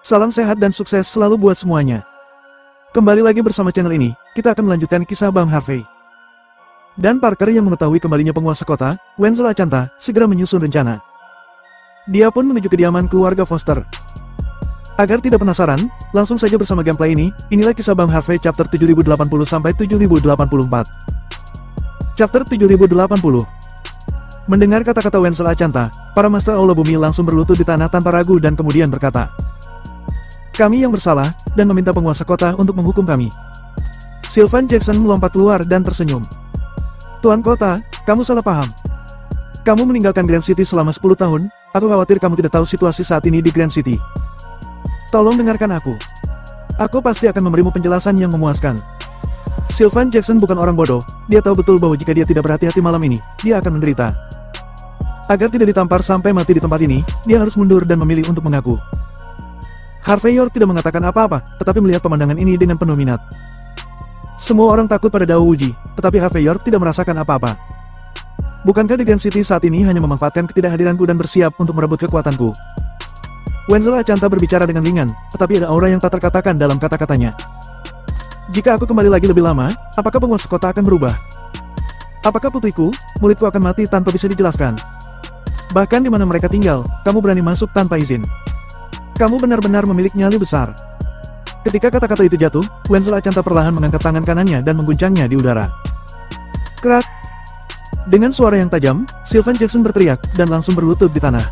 Salam sehat dan sukses selalu buat semuanya. Kembali lagi bersama channel ini, kita akan melanjutkan kisah Bang Harvey. Dan Parker yang mengetahui kembalinya penguasa kota, Wenzel Achanta, segera menyusun rencana. Dia pun menuju kediaman keluarga Foster. Agar tidak penasaran, langsung saja bersama gameplay ini, inilah kisah Bang Harvey chapter 7080-7084. Chapter 7080. Mendengar kata-kata Wenzel Achanta, para Master Aula Bumi langsung berlutut di tanah tanpa ragu dan kemudian berkata, "Kami yang bersalah, dan meminta penguasa kota untuk menghukum kami." Sylvan Jackson melompat keluar dan tersenyum. "Tuan kota, kamu salah paham. Kamu meninggalkan Grand City selama 10 tahun, aku khawatir kamu tidak tahu situasi saat ini di Grand City. Tolong dengarkan aku. Aku pasti akan memberimu penjelasan yang memuaskan." Sylvan Jackson bukan orang bodoh, dia tahu betul bahwa jika dia tidak berhati-hati malam ini, dia akan menderita. Agar tidak ditampar sampai mati di tempat ini, dia harus mundur dan memilih untuk mengaku. Harvey York tidak mengatakan apa-apa, tetapi melihat pemandangan ini dengan penuh minat. Semua orang takut pada Dao Wuji, tetapi Harvey York tidak merasakan apa-apa. Bukankah di Grand City saat ini hanya memanfaatkan ketidakhadiranku dan bersiap untuk merebut kekuatanku? Wenzel Achanta berbicara dengan ringan, tetapi ada aura yang tak terkatakan dalam kata-katanya. Jika aku kembali lagi lebih lama, apakah penguasa kota akan berubah? Apakah putriku, muridku akan mati tanpa bisa dijelaskan? Bahkan di mana mereka tinggal, kamu berani masuk tanpa izin. Kamu benar-benar memiliki nyali besar. Ketika kata-kata itu jatuh, Wenzel Achanta perlahan mengangkat tangan kanannya dan mengguncangnya di udara. Krak! Dengan suara yang tajam, Sylvan Jackson berteriak dan langsung berlutut di tanah.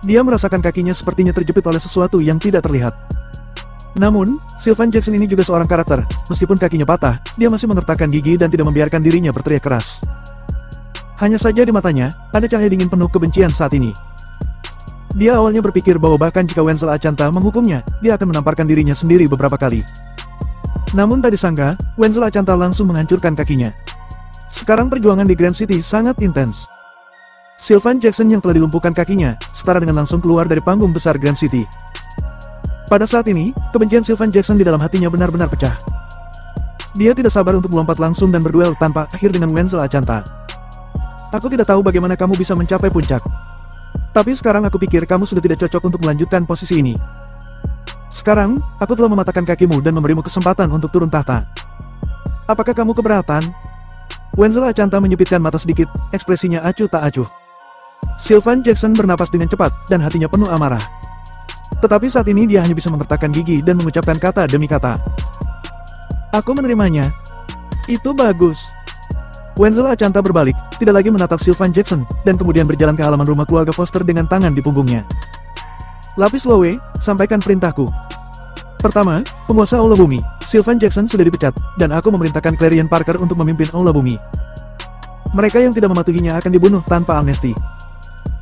Dia merasakan kakinya sepertinya terjepit oleh sesuatu yang tidak terlihat. Namun, Sylvan Jackson ini juga seorang karakter. Meskipun kakinya patah, dia masih mengertakkan gigi dan tidak membiarkan dirinya berteriak keras. Hanya saja di matanya, ada cahaya dingin penuh kebencian saat ini. Dia awalnya berpikir bahwa bahkan jika Wenzel Achanta menghukumnya, dia akan menamparkan dirinya sendiri beberapa kali. Namun tak disangka, Wenzel Achanta langsung menghancurkan kakinya. Sekarang perjuangan di Grand City sangat intens. Sylvan Jackson yang telah dilumpuhkan kakinya, setara dengan langsung keluar dari panggung besar Grand City. Pada saat ini, kebencian Sylvan Jackson di dalam hatinya benar-benar pecah. Dia tidak sabar untuk melompat langsung dan berduel tanpa akhir dengan Wenzel Achanta. Aku tidak tahu bagaimana kamu bisa mencapai puncak. Tapi sekarang aku pikir kamu sudah tidak cocok untuk melanjutkan posisi ini. Sekarang, aku telah mematahkan kakimu dan memberimu kesempatan untuk turun tahta. Apakah kamu keberatan? Wenzel Achanta menyipitkan mata sedikit, ekspresinya acuh tak acuh. Sylvan Jackson bernapas dengan cepat, dan hatinya penuh amarah. Tetapi saat ini dia hanya bisa mengertakkan gigi dan mengucapkan kata demi kata. Aku menerimanya. Itu bagus. Wenzel Achanta berbalik, tidak lagi menatap Sylvan Jackson, dan kemudian berjalan ke halaman rumah keluarga Foster dengan tangan di punggungnya. Lapis Lowe, sampaikan perintahku. Pertama, penguasa Aula Bumi, Sylvan Jackson sudah dipecat, dan aku memerintahkan Clarion Parker untuk memimpin Aula Bumi. Mereka yang tidak mematuhinya akan dibunuh tanpa amnesti.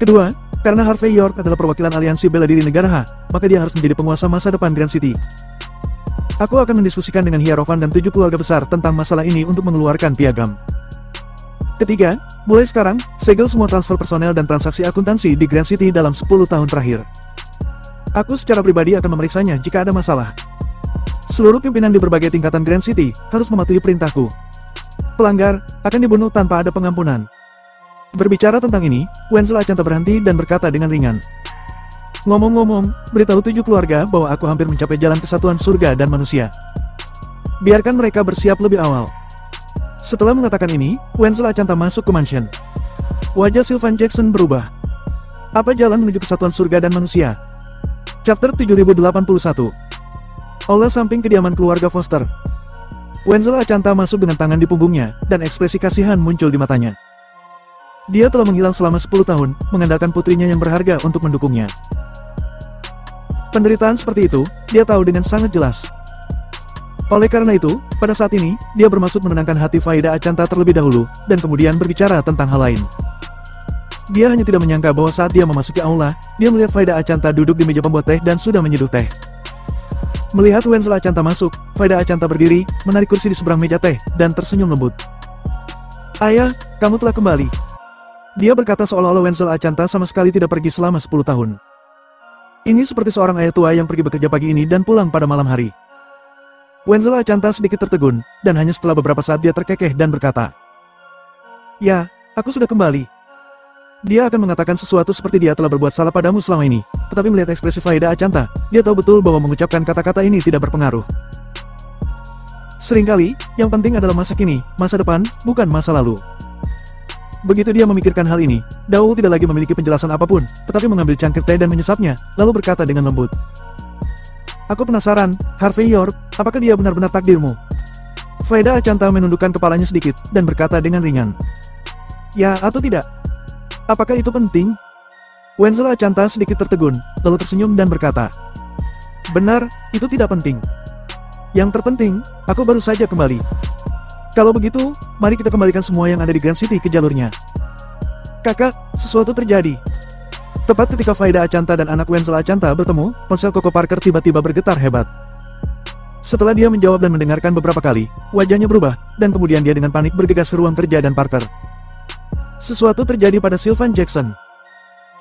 Kedua, karena Harvey York adalah perwakilan aliansi bela diri negara H, maka dia harus menjadi penguasa masa depan Grand City. Aku akan mendiskusikan dengan Hierophant dan 7 keluarga besar tentang masalah ini untuk mengeluarkan piagam. Ketiga, mulai sekarang, segel semua transfer personel dan transaksi akuntansi di Grand City dalam 10 tahun terakhir. Aku secara pribadi akan memeriksanya jika ada masalah. Seluruh pimpinan di berbagai tingkatan Grand City harus mematuhi perintahku. Pelanggar akan dibunuh tanpa ada pengampunan. Berbicara tentang ini, Wenzel Achanta berhenti dan berkata dengan ringan. Ngomong-ngomong, beritahu 7 keluarga bahwa aku hampir mencapai jalan kesatuan surga dan manusia. Biarkan mereka bersiap lebih awal. Setelah mengatakan ini, Wenzel Achanta masuk ke mansion. Wajah Sylvan Jackson berubah. Apa jalan menuju kesatuan surga dan manusia? Chapter 7081. Aula samping kediaman keluarga Foster. Wenzel Achanta masuk dengan tangan di punggungnya, dan ekspresi kasihan muncul di matanya. Dia telah menghilang selama 10 tahun, mengandalkan putrinya yang berharga untuk mendukungnya. Penderitaan seperti itu, dia tahu dengan sangat jelas. Oleh karena itu, pada saat ini, dia bermaksud menenangkan hati Faida Achanta terlebih dahulu, dan kemudian berbicara tentang hal lain. Dia hanya tidak menyangka bahwa saat dia memasuki aula, dia melihat Faida Achanta duduk di meja pembuat teh dan sudah menyeduh teh. Melihat Wenzel Achanta masuk, Faida Achanta berdiri, menarik kursi di seberang meja teh, dan tersenyum lembut. Ayah, kamu telah kembali. Dia berkata seolah-olah Wenzel Achanta sama sekali tidak pergi selama 10 tahun. Ini seperti seorang ayah tua yang pergi bekerja pagi ini dan pulang pada malam hari. Wenzel Achanta sedikit tertegun, dan hanya setelah beberapa saat dia terkekeh dan berkata, "Ya, aku sudah kembali." Dia akan mengatakan sesuatu seperti dia telah berbuat salah padamu selama ini, tetapi melihat ekspresi Faida Achanta, dia tahu betul bahwa mengucapkan kata-kata ini tidak berpengaruh. Seringkali, yang penting adalah masa kini, masa depan, bukan masa lalu. Begitu dia memikirkan hal ini, Dao tidak lagi memiliki penjelasan apapun, tetapi mengambil cangkir teh dan menyesapnya, lalu berkata dengan lembut. Aku penasaran, Harvey York, apakah dia benar-benar takdirmu? Faida Achanta menundukkan kepalanya sedikit, dan berkata dengan ringan. Ya atau tidak? Apakah itu penting? Wenzel Achanta sedikit tertegun, lalu tersenyum dan berkata. Benar, itu tidak penting. Yang terpenting, aku baru saja kembali. Kalau begitu, mari kita kembalikan semua yang ada di Grand City ke jalurnya. Kakak, sesuatu terjadi. Tepat ketika Faida Achanta dan anak Wenzel Achanta bertemu, ponsel Coco Parker tiba-tiba bergetar hebat. Setelah dia menjawab dan mendengarkan beberapa kali, wajahnya berubah, dan kemudian dia dengan panik bergegas ke ruang kerja dan Parker. Sesuatu terjadi pada Sylvan Jackson.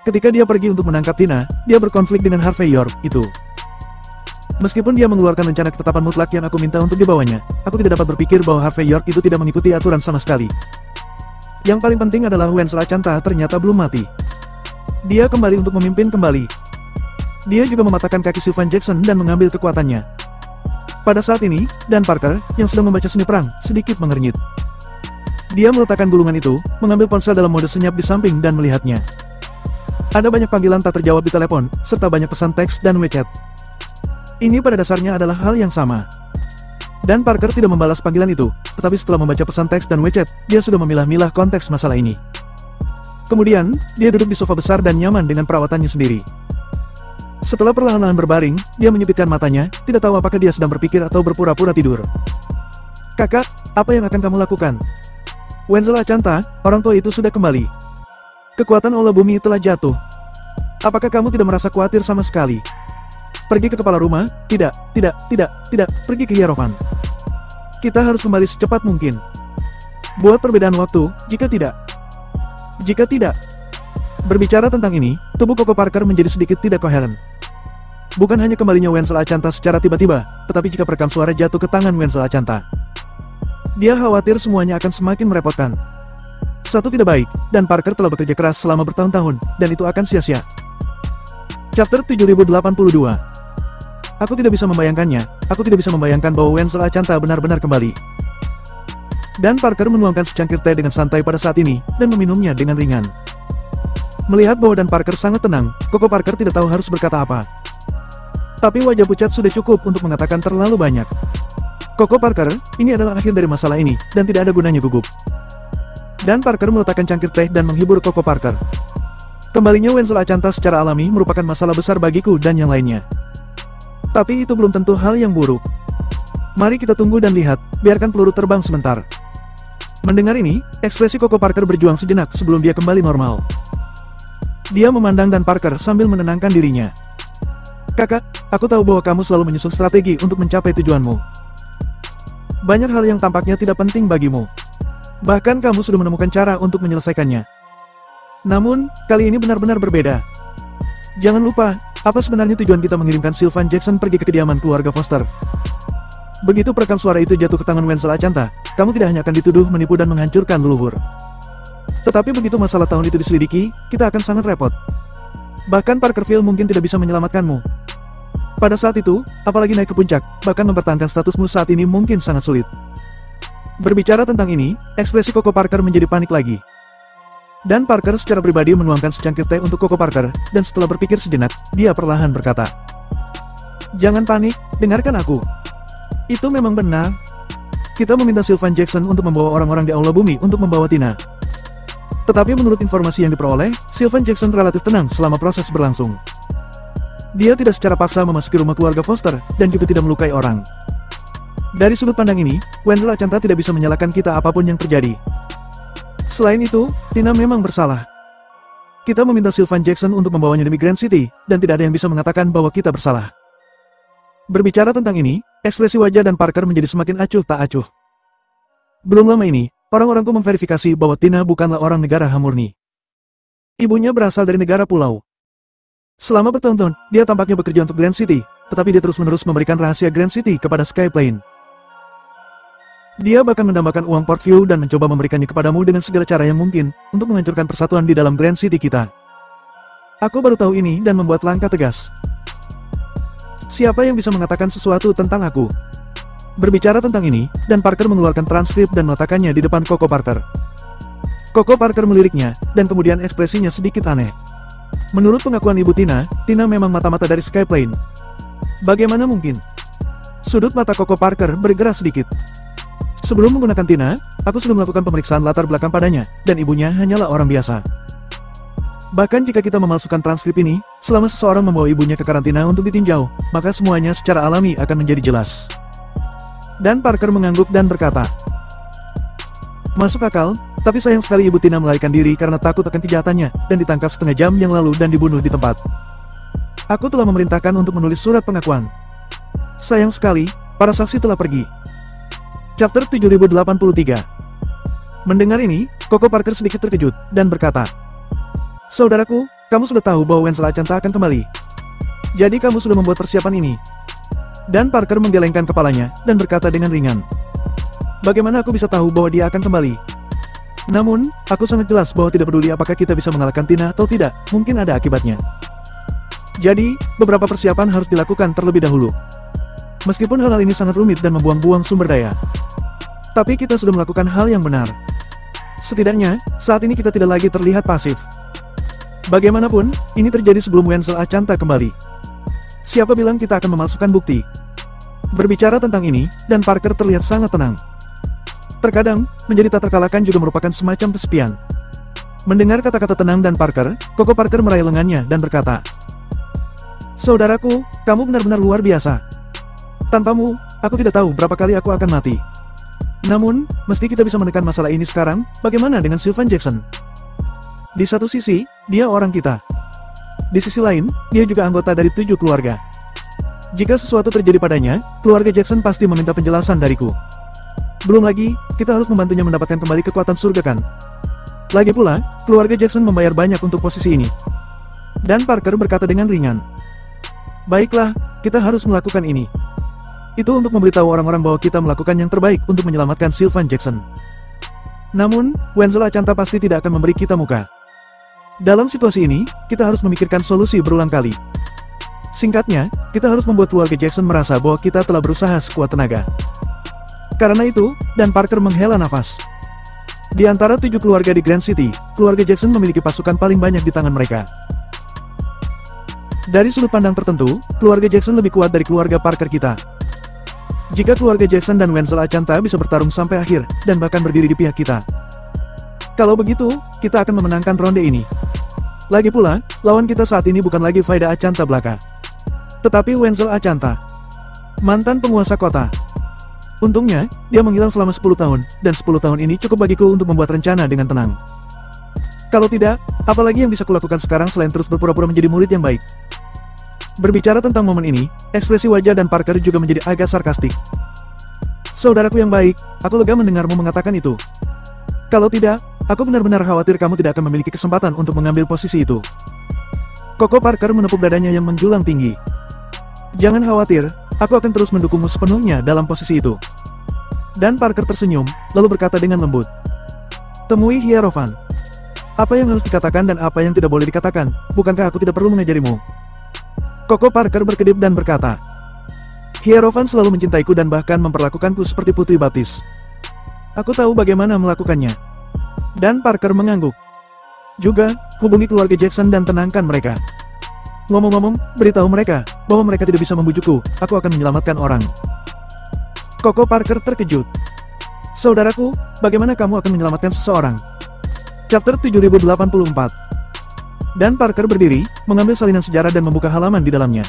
Ketika dia pergi untuk menangkap Tina, dia berkonflik dengan Harvey York, itu. Meskipun dia mengeluarkan rencana ketetapan mutlak yang aku minta untuk dibawanya, aku tidak dapat berpikir bahwa Harvey York itu tidak mengikuti aturan sama sekali. Yang paling penting adalah Wenzel Achanta ternyata belum mati. Dia kembali untuk memimpin kembali. Dia juga mematahkan kaki Sylvan Jackson dan mengambil kekuatannya. Pada saat ini, Dan Parker, yang sedang membaca seni perang, sedikit mengernyit. Dia meletakkan gulungan itu, mengambil ponsel dalam mode senyap di samping dan melihatnya. Ada banyak panggilan tak terjawab di telepon, serta banyak pesan teks dan WeChat. Ini pada dasarnya adalah hal yang sama. Dan Parker tidak membalas panggilan itu, tetapi setelah membaca pesan teks dan WeChat, dia sudah memilah-milah konteks masalah ini. Kemudian, dia duduk di sofa besar dan nyaman dengan perawatannya sendiri. Setelah perlahan-lahan berbaring, dia menyipitkan matanya, tidak tahu apakah dia sedang berpikir atau berpura-pura tidur. Kakak, apa yang akan kamu lakukan? Wenzel Achanta, orang tua itu sudah kembali. Kekuatan Aula Bumi telah jatuh. Apakah kamu tidak merasa khawatir sama sekali? Pergi ke kepala rumah? Tidak, pergi ke Hierophant. Kita harus kembali secepat mungkin. Buat perbedaan waktu, jika tidak. Berbicara tentang ini, tubuh Coco Parker menjadi sedikit tidak koheren. Bukan hanya kembalinya Wenzel Achanta secara tiba-tiba, tetapi jika perekam suara jatuh ke tangan Wenzel Achanta. Dia khawatir semuanya akan semakin merepotkan. Satu tidak baik, dan Parker telah bekerja keras selama bertahun-tahun, dan itu akan sia-sia. Chapter 7082. Aku tidak bisa membayangkannya, aku tidak bisa membayangkan bahwa Wenzel Achanta benar-benar kembali. Dan Parker menuangkan secangkir teh dengan santai pada saat ini, dan meminumnya dengan ringan. Melihat bahwa Dan Parker sangat tenang, Coco Parker tidak tahu harus berkata apa. Tapi wajah pucat sudah cukup untuk mengatakan terlalu banyak. Coco Parker, ini adalah akhir dari masalah ini, dan tidak ada gunanya gugup. Dan Parker meletakkan cangkir teh dan menghibur Coco Parker. Kembalinya Wenzel Achanta secara alami merupakan masalah besar bagiku dan yang lainnya. Tapi itu belum tentu hal yang buruk. Mari kita tunggu dan lihat, biarkan peluru terbang sebentar. Mendengar ini, ekspresi Coco Parker berjuang sejenak sebelum dia kembali normal. Dia memandang Dan Parker sambil menenangkan dirinya. Kakak, aku tahu bahwa kamu selalu menyusun strategi untuk mencapai tujuanmu. Banyak hal yang tampaknya tidak penting bagimu. Bahkan kamu sudah menemukan cara untuk menyelesaikannya. Namun, kali ini benar-benar berbeda. Jangan lupa, apa sebenarnya tujuan kita mengirimkan Sylvan Jackson pergi ke kediaman keluarga Foster? Begitu perekam suara itu jatuh ke tangan Wenzel Achanta, kamu tidak hanya akan dituduh menipu dan menghancurkan leluhur. Tetapi begitu masalah tahun itu diselidiki, kita akan sangat repot. Bahkan Parkerville mungkin tidak bisa menyelamatkanmu. Pada saat itu, apalagi naik ke puncak, bahkan mempertahankan statusmu saat ini mungkin sangat sulit. Berbicara tentang ini, ekspresi Coco Parker menjadi panik lagi. Dan Parker secara pribadi menuangkan secangkir teh untuk Coco Parker, dan setelah berpikir sejenak, dia perlahan berkata, "Jangan panik, dengarkan aku. Itu memang benar. Kita meminta Sylvan Jackson untuk membawa orang-orang di Aula Bumi untuk membawa Tina. Tetapi menurut informasi yang diperoleh, Sylvan Jackson relatif tenang selama proses berlangsung. Dia tidak secara paksa memasuki rumah keluarga Foster, dan juga tidak melukai orang. Dari sudut pandang ini, Wenzel Achanta tidak bisa menyalahkan kita apapun yang terjadi. Selain itu, Tina memang bersalah. Kita meminta Sylvan Jackson untuk membawanya demi Grand City, dan tidak ada yang bisa mengatakan bahwa kita bersalah." Berbicara tentang ini, ekspresi wajah Dan Parker menjadi semakin acuh tak acuh. Belum lama ini, orang-orangku memverifikasi bahwa Tina bukanlah orang negara Hamurni. Ibunya berasal dari negara pulau. Selama bertahun-tahun, dia tampaknya bekerja untuk Grand City, tetapi dia terus-menerus memberikan rahasia Grand City kepada Skyplane. Dia bahkan mendambakan uang Portview dan mencoba memberikannya kepadamu dengan segala cara yang mungkin untuk menghancurkan persatuan di dalam Grand City kita. Aku baru tahu ini dan membuat langkah tegas. Siapa yang bisa mengatakan sesuatu tentang aku? Berbicara tentang ini, dan Parker mengeluarkan transkrip dan meletakkannya di depan Coco Parker. Coco Parker meliriknya, dan kemudian ekspresinya sedikit aneh. Menurut pengakuan Ibu Tina, Tina memang mata-mata dari Skyplane. Bagaimana mungkin? Sudut mata Coco Parker bergerak sedikit. Sebelum menggunakan Tina, aku sudah melakukan pemeriksaan latar belakang padanya, dan ibunya hanyalah orang biasa. Bahkan jika kita memalsukan transkrip ini, selama seseorang membawa ibunya ke karantina untuk ditinjau, maka semuanya secara alami akan menjadi jelas. Dan Parker mengangguk dan berkata, masuk akal, tapi sayang sekali Ibu Tina melarikan diri karena takut akan kejahatannya, dan ditangkap setengah jam yang lalu dan dibunuh di tempat. Aku telah memerintahkan untuk menulis surat pengakuan. Sayang sekali, para saksi telah pergi. Chapter 7083. Mendengar ini, Coco Parker sedikit terkejut, dan berkata, saudaraku, kamu sudah tahu bahwa Wenzel Acanta akan kembali. Jadi kamu sudah membuat persiapan ini. Dan Parker menggelengkan kepalanya, dan berkata dengan ringan, bagaimana aku bisa tahu bahwa dia akan kembali? Namun, aku sangat jelas bahwa tidak peduli apakah kita bisa mengalahkan Tina atau tidak, mungkin ada akibatnya. Jadi, beberapa persiapan harus dilakukan terlebih dahulu. Meskipun hal ini sangat rumit dan membuang-buang sumber daya. Tapi kita sudah melakukan hal yang benar. Setidaknya, saat ini kita tidak lagi terlihat pasif. Bagaimanapun, ini terjadi sebelum Wenzel Acanta kembali. Siapa bilang kita akan memasukkan bukti? Berbicara tentang ini, dan Parker terlihat sangat tenang. Terkadang, menjadi tak terkalahkan juga merupakan semacam kesepian. Mendengar kata-kata tenang dan Parker, Coco Parker meraih lengannya dan berkata, saudaraku, kamu benar-benar luar biasa. Tanpamu, aku tidak tahu berapa kali aku akan mati. Namun, mesti kita bisa menekan masalah ini sekarang. Bagaimana dengan Sylvan Jackson? Di satu sisi, dia orang kita. Di sisi lain, dia juga anggota dari 7 keluarga. Jika sesuatu terjadi padanya, keluarga Jackson pasti meminta penjelasan dariku. Belum lagi, kita harus membantunya mendapatkan kembali kekuatan surga kan? Lagi pula, keluarga Jackson membayar banyak untuk posisi ini. Dan Parker berkata dengan ringan, baiklah, kita harus melakukan ini. Itu untuk memberitahu orang-orang bahwa kita melakukan yang terbaik untuk menyelamatkan Sylvan Jackson. Namun, Wenzel Acanta pasti tidak akan memberi kita muka. Dalam situasi ini, kita harus memikirkan solusi berulang kali. Singkatnya, kita harus membuat keluarga Jackson merasa bahwa kita telah berusaha sekuat tenaga. Karena itu, dan Parker menghela nafas. Di antara 7 keluarga di Grand City, keluarga Jackson memiliki pasukan paling banyak di tangan mereka. Dari sudut pandang tertentu, keluarga Jackson lebih kuat dari keluarga Parker kita. Jika keluarga Jackson dan Wenzel Acanta bisa bertarung sampai akhir, dan bahkan berdiri di pihak kita. Kalau begitu, kita akan memenangkan ronde ini. Lagi pula, lawan kita saat ini bukan lagi Vaida Acanta belaka, tetapi Wenzel Acanta, mantan penguasa kota. Untungnya, dia menghilang selama 10 tahun, dan 10 tahun ini cukup bagiku untuk membuat rencana dengan tenang. Kalau tidak, apalagi yang bisa kulakukan sekarang selain terus berpura-pura menjadi murid yang baik. Berbicara tentang momen ini, ekspresi wajah dan Parker juga menjadi agak sarkastik. Saudaraku yang baik, aku lega mendengarmu mengatakan itu. Kalau tidak, aku benar-benar khawatir kamu tidak akan memiliki kesempatan untuk mengambil posisi itu. Coco Parker menepuk dadanya yang menjulang tinggi. Jangan khawatir, aku akan terus mendukungmu sepenuhnya dalam posisi itu. Dan Parker tersenyum, lalu berkata dengan lembut. Temui Hierophant. Apa yang harus dikatakan dan apa yang tidak boleh dikatakan, bukankah aku tidak perlu mengajarimu? Coco Parker berkedip dan berkata, Hierophant selalu mencintaiku dan bahkan memperlakukanku seperti putri baptis. Aku tahu bagaimana melakukannya. Dan Parker mengangguk. Juga, hubungi keluarga Jackson dan tenangkan mereka. Ngomong-ngomong, beritahu mereka, bahwa mereka tidak bisa membujukku, aku akan menyelamatkan orang. Coco Parker terkejut. Saudaraku, bagaimana kamu akan menyelamatkan seseorang? Chapter 7084. Dan Parker berdiri, mengambil salinan sejarah dan membuka halaman di dalamnya.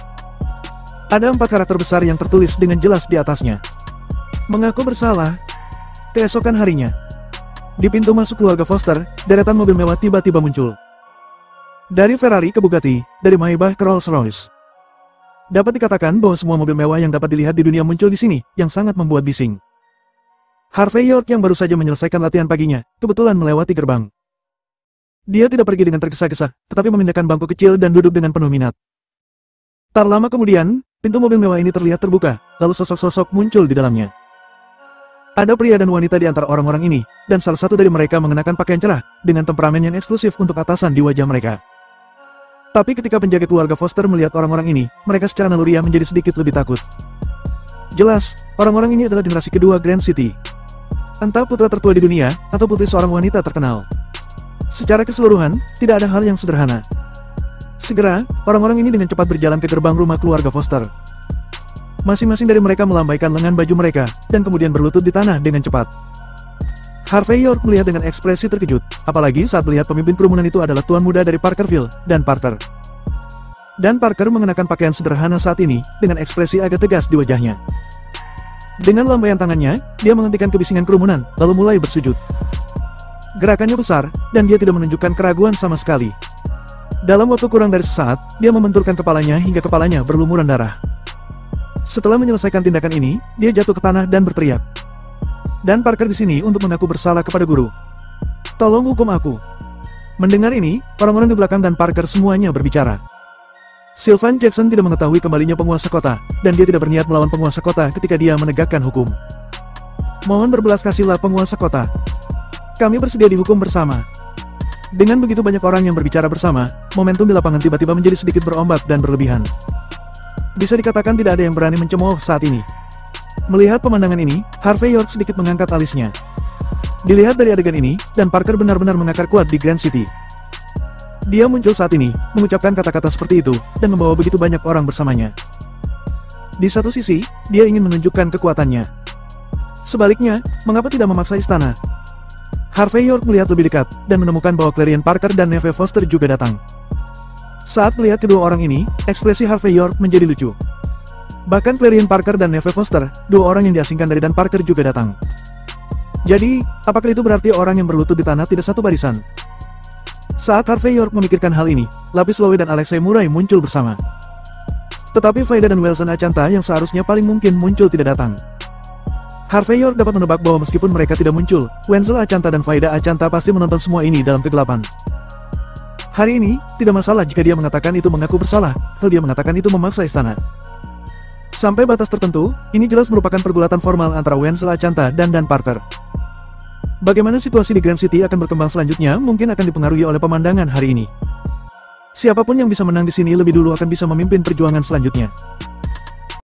Ada 4 karakter besar yang tertulis dengan jelas di atasnya. Mengaku bersalah. Keesokan harinya, di pintu masuk keluarga Foster, deretan mobil mewah tiba-tiba muncul. Dari Ferrari ke Bugatti, dari Maybach ke Rolls-Royce. Dapat dikatakan bahwa semua mobil mewah yang dapat dilihat di dunia muncul di sini, yang sangat membuat bising. Harvey York yang baru saja menyelesaikan latihan paginya, kebetulan melewati gerbang. Dia tidak pergi dengan tergesa-gesa, tetapi memindahkan bangku kecil dan duduk dengan penuh minat. Tak lama kemudian, pintu mobil mewah ini terlihat terbuka, lalu sosok-sosok muncul di dalamnya. Ada pria dan wanita di antara orang-orang ini, dan salah satu dari mereka mengenakan pakaian cerah, dengan temperamen yang eksklusif untuk atasan di wajah mereka. Tapi ketika penjaga keluarga Foster melihat orang-orang ini, mereka secara naluriah menjadi sedikit lebih takut. Jelas, orang-orang ini adalah generasi kedua Grand City. Entah putra tertua di dunia, atau putri seorang wanita terkenal. Secara keseluruhan, tidak ada hal yang sederhana. Segera, orang-orang ini dengan cepat berjalan ke gerbang rumah keluarga Foster. Masing-masing dari mereka melambaikan lengan baju mereka, dan kemudian berlutut di tanah dengan cepat. Harvey York melihat dengan ekspresi terkejut, apalagi saat melihat pemimpin kerumunan itu adalah tuan muda dari Parkerville, Dan Parker. Dan Parker mengenakan pakaian sederhana saat ini, dengan ekspresi agak tegas di wajahnya. Dengan lambaian tangannya, dia menghentikan kebisingan kerumunan, lalu mulai bersujud. Gerakannya besar, dan dia tidak menunjukkan keraguan sama sekali. Dalam waktu kurang dari sesaat, dia membenturkan kepalanya hingga kepalanya berlumuran darah. Setelah menyelesaikan tindakan ini, dia jatuh ke tanah dan berteriak. Dan Parker di sini untuk mengaku bersalah kepada guru. Tolong hukum aku. Mendengar ini, orang-orang di belakang Dan Parker semuanya berbicara. Sylvan Jackson tidak mengetahui kembalinya penguasa kota, dan dia tidak berniat melawan penguasa kota ketika dia menegakkan hukum. Mohon berbelas kasihlah penguasa kota. Kami bersedia dihukum bersama. Dengan begitu banyak orang yang berbicara bersama, momentum di lapangan tiba-tiba menjadi sedikit berombak dan berlebihan. Bisa dikatakan tidak ada yang berani mencemooh saat ini. Melihat pemandangan ini, Harvey York sedikit mengangkat alisnya. Dilihat dari adegan ini, Dan Parker benar-benar mengakar kuat di Grand City. Dia muncul saat ini, mengucapkan kata-kata seperti itu, dan membawa begitu banyak orang bersamanya. Di satu sisi, dia ingin menunjukkan kekuatannya. Sebaliknya, mengapa tidak memaksa istana? Harvey York melihat lebih dekat, dan menemukan bahwa Clarion Parker dan Neve Foster juga datang. Saat melihat kedua orang ini, ekspresi Harvey York menjadi lucu. Bahkan Clarion Parker dan Neve Foster, dua orang yang diasingkan dari Dan Parker juga datang. Jadi, apakah itu berarti orang yang berlutut di tanah tidak satu barisan? Saat Harvey York memikirkan hal ini, Lapis Lowe dan Alexei Murray muncul bersama. Tetapi Vaida dan Wilson Achanta yang seharusnya paling mungkin muncul tidak datang. Harvey York dapat menebak bahwa meskipun mereka tidak muncul, Wenzel Achanta dan Vaida Achanta pasti menonton semua ini dalam kegelapan. Hari ini, tidak masalah jika dia mengatakan itu mengaku bersalah, atau dia mengatakan itu memaksa istana. Sampai batas tertentu, ini jelas merupakan pergulatan formal antara Wenzel Achanta dan Dan Parker. Bagaimana situasi di Grand City akan berkembang selanjutnya mungkin akan dipengaruhi oleh pemandangan hari ini. Siapapun yang bisa menang di sini lebih dulu akan bisa memimpin perjuangan selanjutnya.